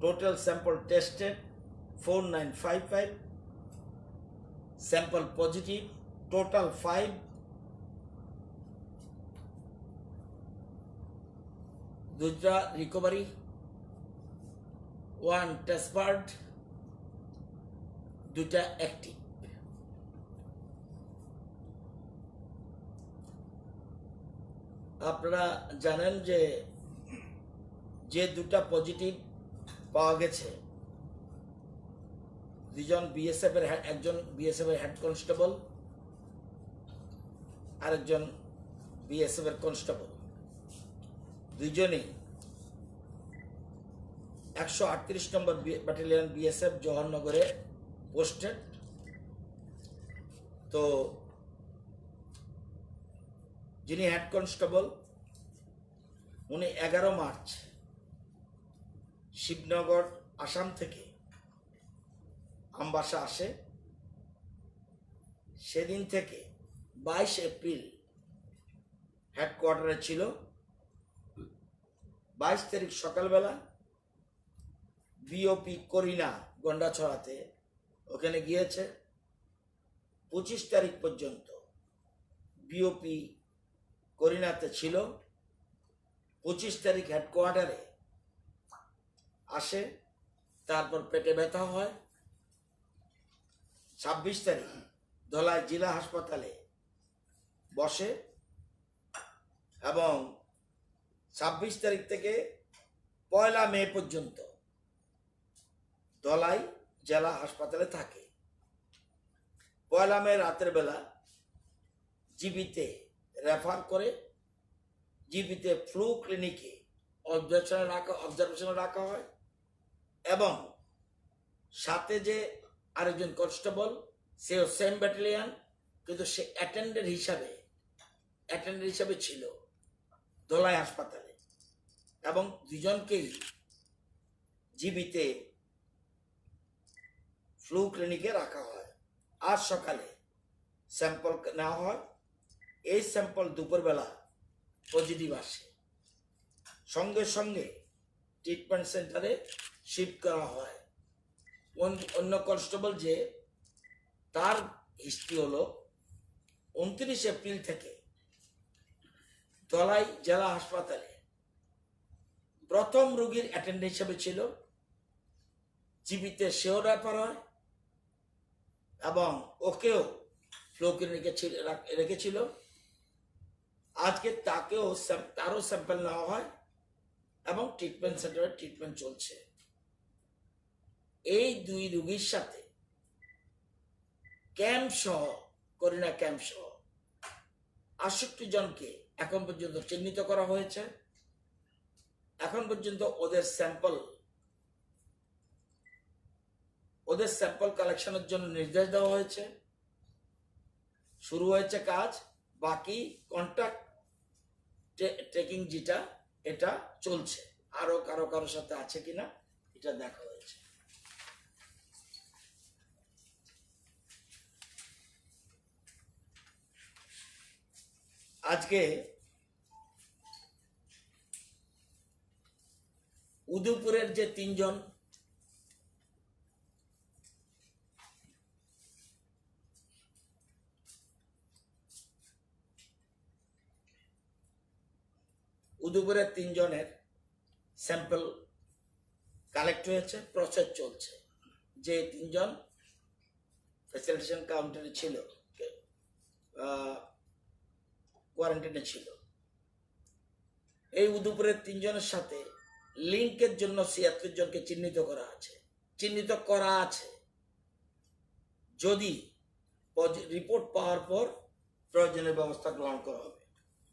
total sample tested 4955, sample positive total 5, দুইটা recovery, 1 টেস্টবার্ড, দুইটা active. আপনারা জানেন যে দুটা পজিটিভ পাওয়া গেছে, দুজন বিএসএফ এর, একজন বিএসএফ এর হেড কনস্টেবল, আরেকজন বিএসএফ এর কনস্টেবল, দুইজনেই 138 নম্বর ব্যাটালিয়ন বিএসএফ জওহরনগরে পোস্টেড। তো যিনি হেড কনস্টেবল উনি 11 মার্চ শিবনগর আসাম থেকে আমবাসা আসে। সেদিন থেকে 22 এপ্রিল হেডকোয়ার্টারে ছিল। 22 তারিখ সকালবেলা বিওপি করিনা গন্ডাছড়াতে ওখানে গিয়েছে। 25 তারিখ পর্যন্ত বিওপি করিনাতে ছিল। 25 তারিখ হেডকোয়ার্টারে আসে, তারপর পেটে ব্যথা হয়। 26 তারিখ ধলাই জেলা হাসপাতালে বসে এবং 26 তারিখ থেকে 1 মে পর্যন্ত ধলাই জেলা হাসপাতালে থাকে। 1 মে রাতের বেলা জিবিতে রেফার করে, জিবিতে ফ্লু ক্লিনিকে অবজারভেশনে রাখা হয় এবং সাথে যে আরেকজন কনস্টেবল, সেও সেম ব্যাটালিয়ন, কিন্তু সে অ্যাটেন্ডেন্ট হিসাবে ছিল ধলাই হাসপাতালে এবং দুজনকেই জিবিতে ফ্লু ক্লিনিকে রাখা হয়। আজ সকালে স্যাম্পল নেওয়া হয়। এই স্যাম্পল দুপুরবেলা পজিটিভ আসে, সঙ্গে সঙ্গে ট্রিটমেন্ট সেন্টারে শিফট করা হয়। অন্য কনস্টেবল যে তার হিস্ট্রি হলো 29 এপ্রিল থেকে ধলাই জেলা হাসপাতালে প্রথম রোগীর অ্যাটেন্ডেন্ট হিসেবে ছিল। জিবিতে সেও রেফার হয় এবং ওকেও ফ্লু ক্লিনিকে রেখেছিল। আজকে তারও স্যাম্পল নেওয়া হয় এবং ট্রিটমেন্ট সেন্টারে ট্রিটমেন্ট চলছে। এই দুই রোগীর সাথে করিনা ক্যাম্প সহ 68 জনকে এখন পর্যন্ত চিহ্নিত করা হয়েছে। এখন পর্যন্ত ওদের স্যাম্পল কালেকশনের জন্য নির্দেশ দেওয়া হয়েছে। শুরু হয়েছে কাজ, বাকি কন্টাক্ট ট্রেকিং যেটা এটা চলছে। আরো কারো সাথে আছে কিনা এটা দেখা হয়েছে। আজকে উদয়পুরের যে 3 জন উদয়পুরের 3 জনের স্যাম্পল কালেক্ট হয়েছে, প্রসেস চলছে। যে 3 জন ফ্যাসিলিটেশন কাউন্টারে ছিল, কোয়ারেন্টাইনে ছিল, এই উদয়পুরের 3 জনের সাথে লিঙ্কের জন্য 76 জনকে চিহ্নিত করা আছে। যদি রিপোর্ট পাওয়ার পর প্রয়োজনীয় ব্যবস্থা গ্রহণ করা হবে।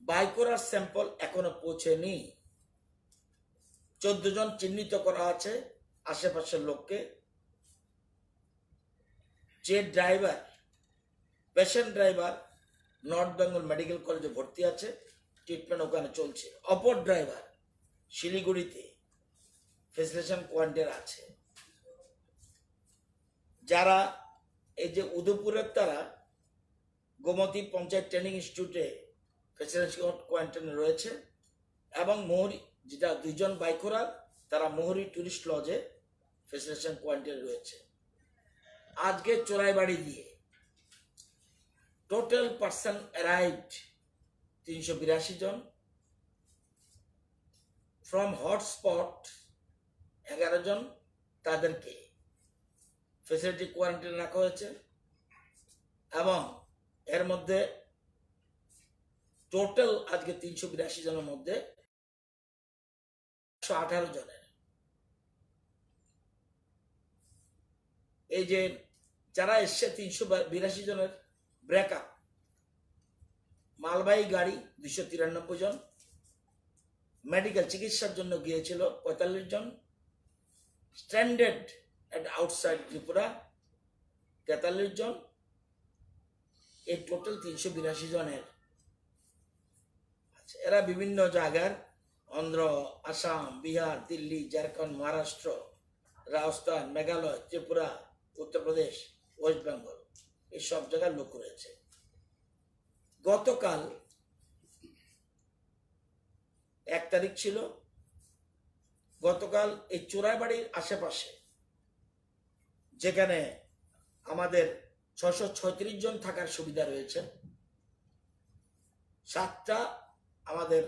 বাইকোরার স্যাম্পল এখনো পৌঁছেনি। 14 জন চিহ্নিত করা আছে আশেপাশের লোককে। যে patient driver north Bengal medical কলেজে ভর্তি আছে, ট্রিটমেন্ট ওখানে চলছে। অপর ড্রাইভার শিলিগুড়িতে ফ্যাসিলিটেশন কোয়ারেন্টাইনে আছে। যারা এই যে উদয়পুরের, তারা গোমতী পঞ্চায়েত ট্রেনিং ইনস্টিটিউটে ফ্যাসিলিটেশন কোয়ারেন্টাইনে রয়েছে এবং মোহরি, যেটা 2 জন বাইকোরার, তারা মোহরি টুরিস্ট লজে ফেসিলিটেশন কোয়ারেন্টাইন রয়েছে। আজকে চোরাইবাড়ি দিয়ে টোটাল পার্সন অ্যারাইভড 382 জন, ফ্রম হটস্পট 11 জন, তাদেরকে ফেসিলিটি কোয়ারেন্টাইন রাখা হয়েছে। এবং এর মধ্যে টোটাল আজকে 382 জনের মধ্যে 118 জনের এই যে যারা এসছে 382 জনের ব্রেকআপ, মালবাহী গাড়ি 293 জন, মেডিকেল চিকিৎসার জন্য গিয়েছিল 45 জন, স্ট্যান্ডার্ড এট আউটসাইড ত্রিপুরা 43 জন। এই টোটাল 382 জনের এরা বিভিন্ন জায়গার অন্ধ্র, আসাম, বিহার, দিল্লি, ঝাড়খণ্ড, মহারাষ্ট্র, রাজস্থান, মেঘালয়, ত্রিপুরা, উত্তরপ্রদেশ, ওয়েস্ট বেঙ্গল, এই সব জায়গার লোক রয়েছে। গতকাল 1 তারিখ ছিল। গতকাল এই চোরাইবাড়ির আশেপাশে যেখানে আমাদের 636 জন থাকার সুবিধা রয়েছে, 7টা আমাদের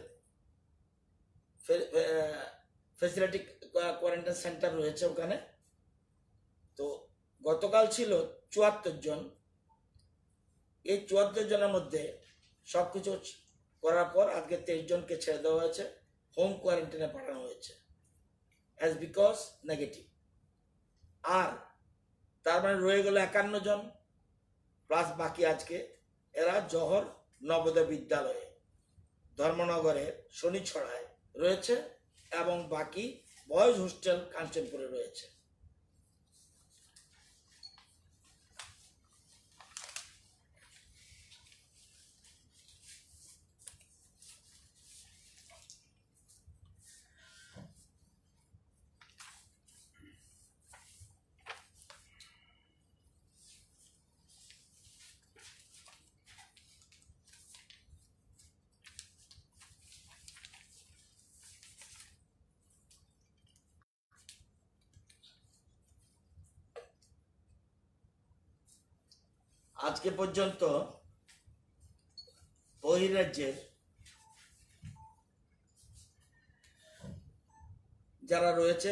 ফেসিলিটি কোয়ারেন্টাইন সেন্টার রয়েছে ওখানে। তো গতকাল ছিল 74 জন। এই 74 জনের মধ্যে সবকিছু করার পর আজকে 23 জনকে ছেড়ে দেওয়া হয়েছে, হোম কোয়ারেন্টাইনে পাঠানো হয়েছে অ্যাজ বিকজ নেগেটিভ। আর তার মানে রয়ে গেল 51 জন প্লাস বাকি আজকে এরা জহর নবোদয় বিদ্যালয়ে ধর্মনগরের শনিছড়ায় রয়েছে এবং বাকি বয়েজ হোস্টেল কাঞ্চনপুরে রয়েছে। আজকে পর্যন্ত বহিরাজ্যের যারা রয়েছে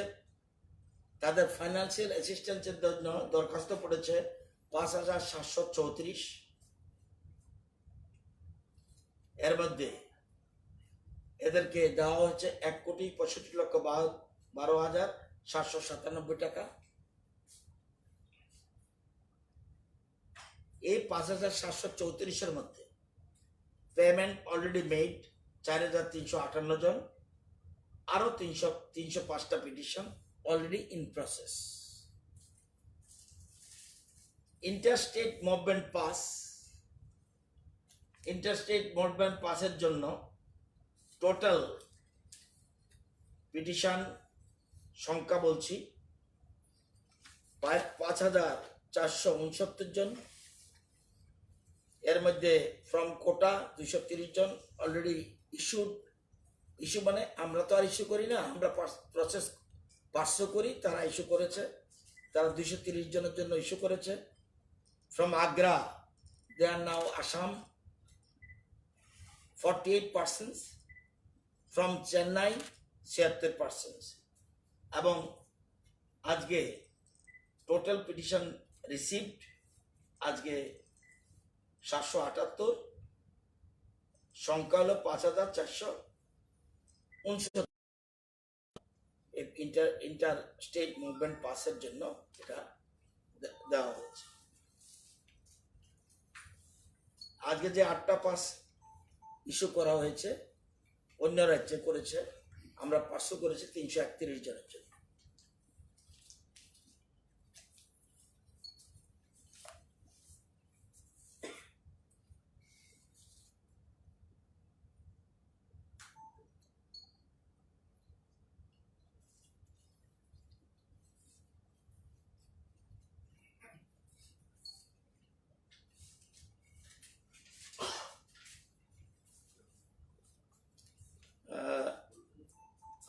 তাদের ফাইন্যান্সিয়াল অ্যাসিস্ট্যান্সের জন্য দরখাস্ত পড়েছে 5734। এর মধ্যে এদেরকে দেওয়া হয়েছে 1,65,12,797 টাকা। এই 5734-এর মধ্যে পেমেন্ট অলরেডি মেড 4,358 জন, আরো 305টা petition already in process. Interstate movement পাসের জন্য টোটাল পিটিশন সংখ্যা বলছি 5,469 জন। এর মধ্যে ফ্রম কোটা 230 জন অলরেডি ইস্যু মানে আমরা তো আর ইস্যু করি না, আমরা প্রসেস পার্সো করি, তারা ইস্যু করেছে, তারা 230 জনের জন্য ইস্যু করেছে। From Agra they are now Assam 48 percent, from Chennai 76%। এবং আজকে টোটাল পিটিশন রিসিভড আজকে 778, সংখ্যা হলো 5,469। ইন্টার স্টেট মুভমেন্ট পাসের জন্য এটা দেওয়া হয়েছে। আজকে যে 8টা পাস ইস্যু করা হয়েছে অন্য রাজ্যে করেছে, আমরা পার্সো করেছি 331 জনের জন্য।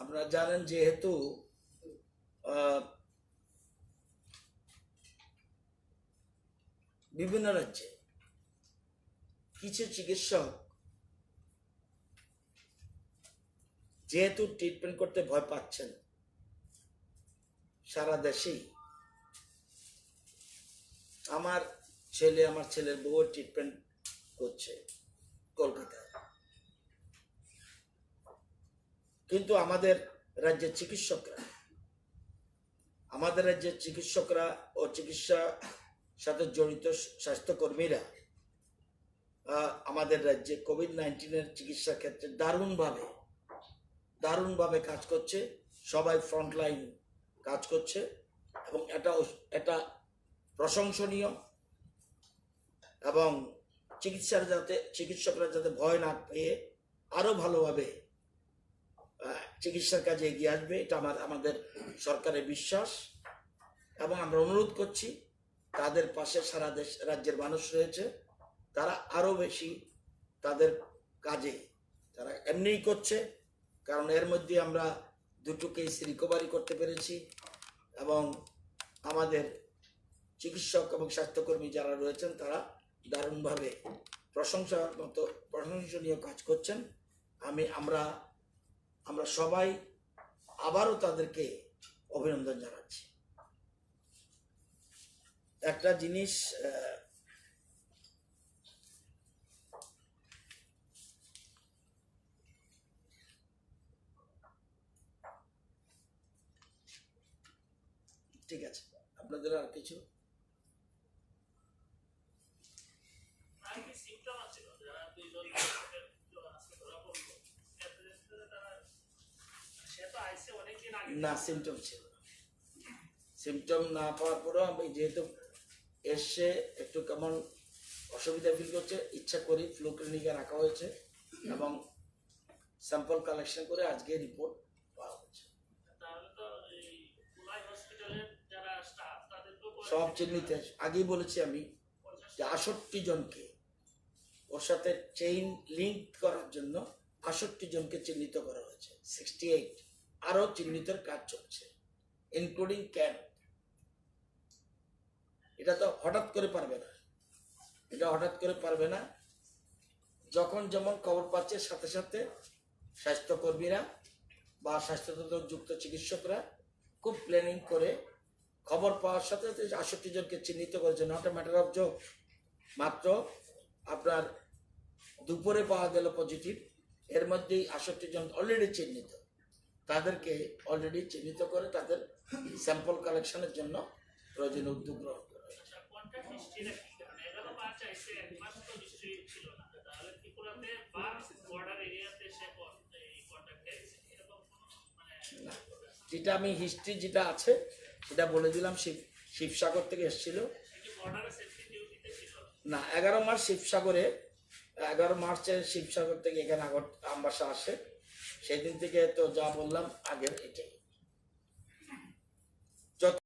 আপনারা জানেন যেহেতু বিভিন্ন রাজ্যে কিছু চিকিৎসক যেহেতু ট্রিটমেন্ট করতে ভয় পাচ্ছেন, সারা দেশেই আমার ছেলের বউ ট্রিটমেন্ট করছে কলকাতায়, কিন্তু আমাদের রাজ্যের চিকিৎসকরা ও চিকিৎসা সাথে জড়িত স্বাস্থ্যকর্মীরা আমাদের রাজ্যে কোভিড-19 চিকিৎসার ক্ষেত্রে দারুণভাবে কাজ করছে। সবাই ফ্রন্টলাইন কাজ করছে এবং এটা প্রশংসনীয়। এবং চিকিৎসকরা যাতে ভয় না পেয়ে আরো ভালোভাবে চিকিৎসার কাজে এগিয়ে আসবে, এটা আমাদের সরকারের বিশ্বাস। এবং আমরা অনুরোধ করছি, তাদের পাশে সারা রাজ্যের মানুষ রয়েছে, তারা আরো বেশি তাদের কাজে তারা এমনিই করছে, কারণ এর মধ্যে আমরা 2টো কেস রিকভারি করতে পেরেছি এবং আমাদের চিকিৎসক এবং স্বাস্থ্যকর্মী যারা রয়েছেন তারা দারুণভাবে প্রশংসনীয় কাজ করছেন। আমরা সবাই আবারও তাদেরকে অভিনন্দন জানাচ্ছি। একটা জিনিস ঠিক আছে, আপনাদের আর কিছু না? সিমটম ছিল, সিমটম না পাওয়ার পরেও আমি যেহেতু এসে একটু কেমন অসুবিধা ফিল করছে, ইচ্ছা করি ফ্লু ক্লিনিকে রাখা হয়েছে এবং স্যাম্পল কালেকশন করে আজকে রিপোর্ট পাওয়া হয়েছে। সব চিহ্নিত, আগেই বলেছি আমি যে 68 জনকে ওর সাথে চেইন লিঙ্ক করার জন্য 68 জনকে চিহ্নিত করা হয়েছে, 68 আরো চিহ্নিতের কাজ চলছে, ইনক্লুডিং ক্যাম্প। এটা তো হঠাৎ করে পারবে না, যখন যেমন খবর পাচ্ছে সাথে সাথে স্বাস্থ্যকর্মীরা বা স্বাস্থ্যতন্ত্র যুক্ত চিকিৎসকরা খুব প্ল্যানিং করে খবর পাওয়ার সাথে সাথে 68 জনকে চিহ্নিত করেছে। Not a matter of joke, মাত্র আপনার দুপুরে পাওয়া গেল পজিটিভ, এর মধ্যেই 68 জন অলরেডি চিহ্নিত, তাদেরকে অলরেডি চিহ্নিত করে তাদের স্যাম্পল কালেকশনের জন্য প্রয়োজনীয় উদ্যোগ গ্রহণ করা হয়েছে। যেটা আমি হিস্ট্রি যেটা আছে সেটা বলে দিলাম, শিবসাগর থেকে এসেছিল না, 11 মার্চের শিবসাগর থেকে এখানে আমবাসা আসে, সেদিন থেকে তো যা বললাম আগের এটাই।